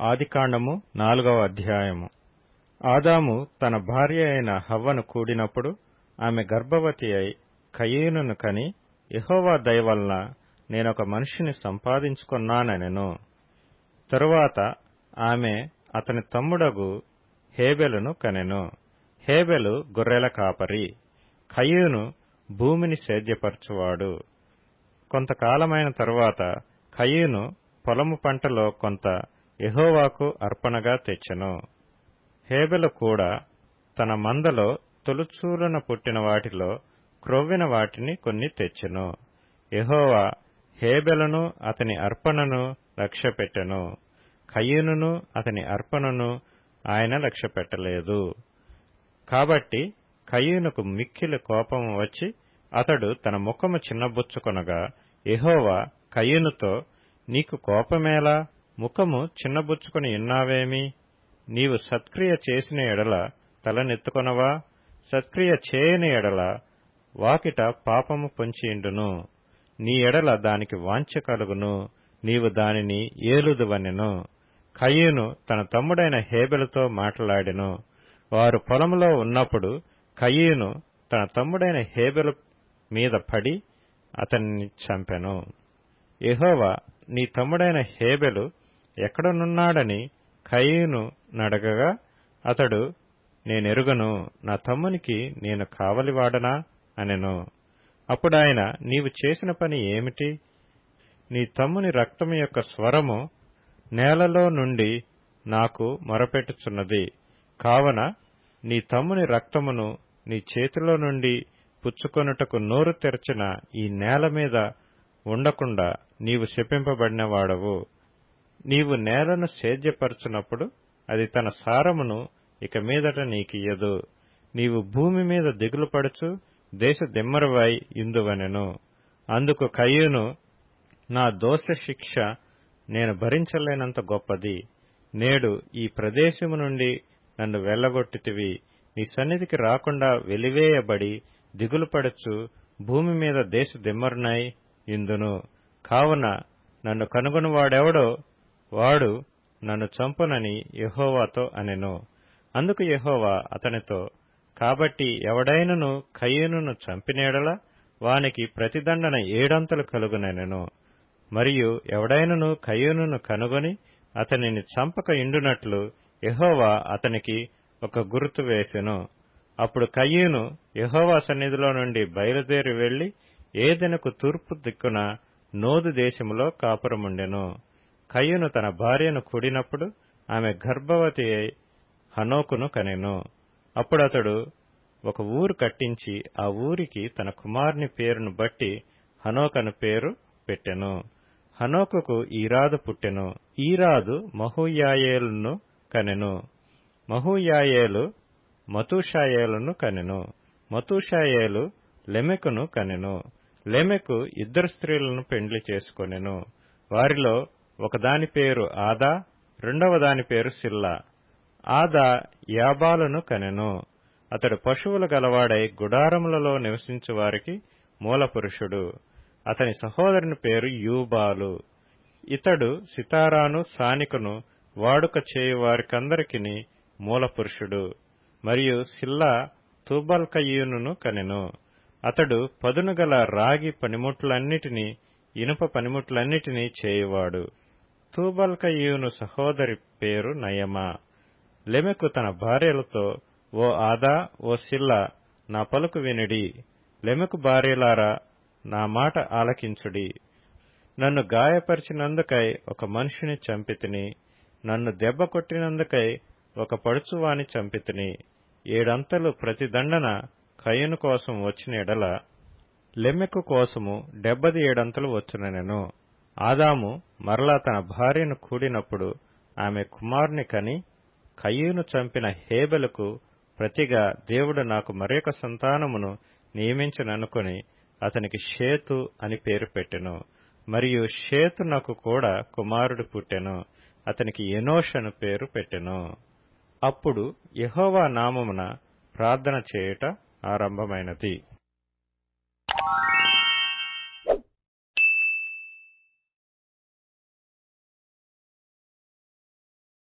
ఆదికాండము 4వ అధ్యాయము. ఆదాము తన భార్య అయిన హవ్వను కూడినప్పుడు ఆమె గర్భవతి అయి కయీనును కని, యెహోవా దయ వలన నేనొక మనిషిని సంపాదించుకొన్నానెను. తరువాత ఆమె అతని తమ్ముడగు హేబెలును కనెను. హేబెలు గొర్రెల కాపరి, కయీను భూమిని సేద్యపరచువాడు. కొంతకాలమైన తరువాత కయీను పొలము పంటలో కొంత యెహోవాకు అర్పణగా తెచ్చెను. హేబెలు కూడా తన మందలో తొలుచూలున పుట్టిన వాటిలో క్రొవ్విన వాటిని కొన్ని తెచ్చెను. యెహోవా హేబెలును అతని అర్పణను లక్ష్యపెట్టెను, కయీనును అతని అర్పణను ఆయన లక్ష్యపెట్టలేదు. కాబట్టి కయీనుకు మిక్కిలి కోపము వచ్చి అతడు తన ముఖము చిన్నబుచ్చుకొనగా, యెహోవా కయీనుతో, నీకు కోపమేలా? ముఖము చిన్నబుచ్చుకొని ఉన్నావేమి? నీవు సత్క్రియ చేసిన ఎడల తలనెత్తుకొనవా? సత్క్రియ చేయని ఎడల వాకిట పాపము పొంచియుండును. నీ ఎడల దానికి వాంఛ కలుగును, నీవు దానిని ఏలుదువనెను. కయీను తన తమ్ముడైన హేబెలుతో మాట్లాడెను. వారు పొలములో ఉన్నప్పుడు కయీను తన తమ్ముడైన హేబెలు మీద పడి అతన్ని చంపెను. యెహోవా, నీ తమ్ముడైన హేబెలు ఎక్కడనున్నాడని కయీను నడగగా, అతడు, నేనెరుగను, నా తమ్మునికి నేను కావలివాడనా అనెను. అప్పుడాయన, నీవు చేసిన పని ఏమిటి? నీ తమ్ముని రక్తము యొక్క స్వరము నేలలో నుండి నాకు మొరపెట్టుచున్నది. కావున నీ తమ్ముని రక్తమును నీ చేతిలో నుండి పుచ్చుకొనుటకు నోరు తెరచిన ఈ నేల మీద ఉండకుండా నీవు శపింపబడిన వాడవు. నీవు నేలను సేద్యపరచునప్పుడు అది తన సారమును ఇక మీదట నీకియ్యదు. నీవు భూమి మీద దిగులు పడుచు దేశ దిమ్మరువై ఇందువనెను. అందుకు కయీను, నా దోష శిక్ష నేను భరించలేనంత గొప్పది. నేడు ఈ ప్రదేశము నుండి నన్ను వెళ్లగొట్టితివి. నీ సన్నిధికి రాకుండా వెలివేయబడి దిగులు పడుచు భూమి మీద దేశ దిమ్మరునై ఇందును. కావున నన్ను కనుగొనువాడెవడో వాడు నన్ను చంపునని యెహోవాతో అనెను. అందుకు యెహోవా అతనితో, కాబట్టి ఎవడైనను కయీనును చంపినేడల వానికి ప్రతిదండన 7 అంతలు కలుగునెను. మరియు ఎవడైనను కయీనును కనుగొని అతనిని చంపక ఇండునట్లు యెహోవా అతనికి ఒక గుర్తు వేసెను. అప్పుడు కయీను యెహోవా సన్నిధిలో నుండి బయలుదేరి వెళ్లి ఏదెనుకు తూర్పు దిక్కున నోదు దేశములో కాపురముండెను. కయీను తన భార్యను కూడినప్పుడు ఆమె గర్భవతి అయి హనోకును కనెను. అప్పుడతడు ఒక ఊరు కట్టించి ఆ ఊరికి తన కుమారుని పేరును బట్టి హనోకను పేరు పెట్టెను. హనోకుకు ఈరాదు పుట్టెను. ఈరాదు మహూయాయేలును కనెను. మహూయాయేలు మతూషాయేలును కనెను. మతూషాయేలు లెమెకును కనెను. లెమెకు 2 స్త్రీలను పెండ్లి చేసుకొనెను. వారిలో ఒకదాని పేరు ఆదా, రెండవ దాని పేరు సిల్లా. ఆదా యాబాలును కనెను. అతడు పశువులు గలవాడై గుడారములలో నివసించు వారికి మూలపురుషుడు. అతని సహోదరుని పేరు యూబాలు. ఇతడు సితారాను సానికను వాడుక చేయువారికందరికిని మూలపురుషుడు. మరియు సిల్లా తూబల్కయీనును కనెను. అతడు పదునుగల రాగి పనిముట్లన్నిటినీ ఇనుప పనిముట్లన్నిటినీ చేయువాడు. తూబల్కయీను సహోదరి పేరు నయమా. లెమెకు తన భార్యలతో, ఓ ఆదా, ఓ సిల్లా, నా పలుకు వినుడి. లెమెకు భార్యలారా, నా మాట ఆలకించుడి. నన్ను గాయపరిచినందుకై ఒక మనిషిని చంపితిని. నన్ను దెబ్బ కొట్టినందుకై ఒక పడుచువాని చంపితిని. 7 అంతలు ప్రతిదండన కయీను కోసం వచ్చిన ఎడల లెమెకు కోసము 77 అంతలు వచ్చునెను. ఆదాము మరలా తన భార్యను కూడినప్పుడు ఆమె కుమారుని కని, కయీను చంపిన హేబెలుకు ప్రతిగా దేవుడు నాకు మరొక సంతానమును నియమించననుకొని అతనికి షేతు అని పేరు పెట్టెను. మరియు షేతునకు కూడా కుమారుడు పుట్టెను. అతనికి ఎనోష్ అను పేరు పెట్టెను. అప్పుడు యెహోవా నామమున ప్రార్థన చేయుట ఆరంభమైనది.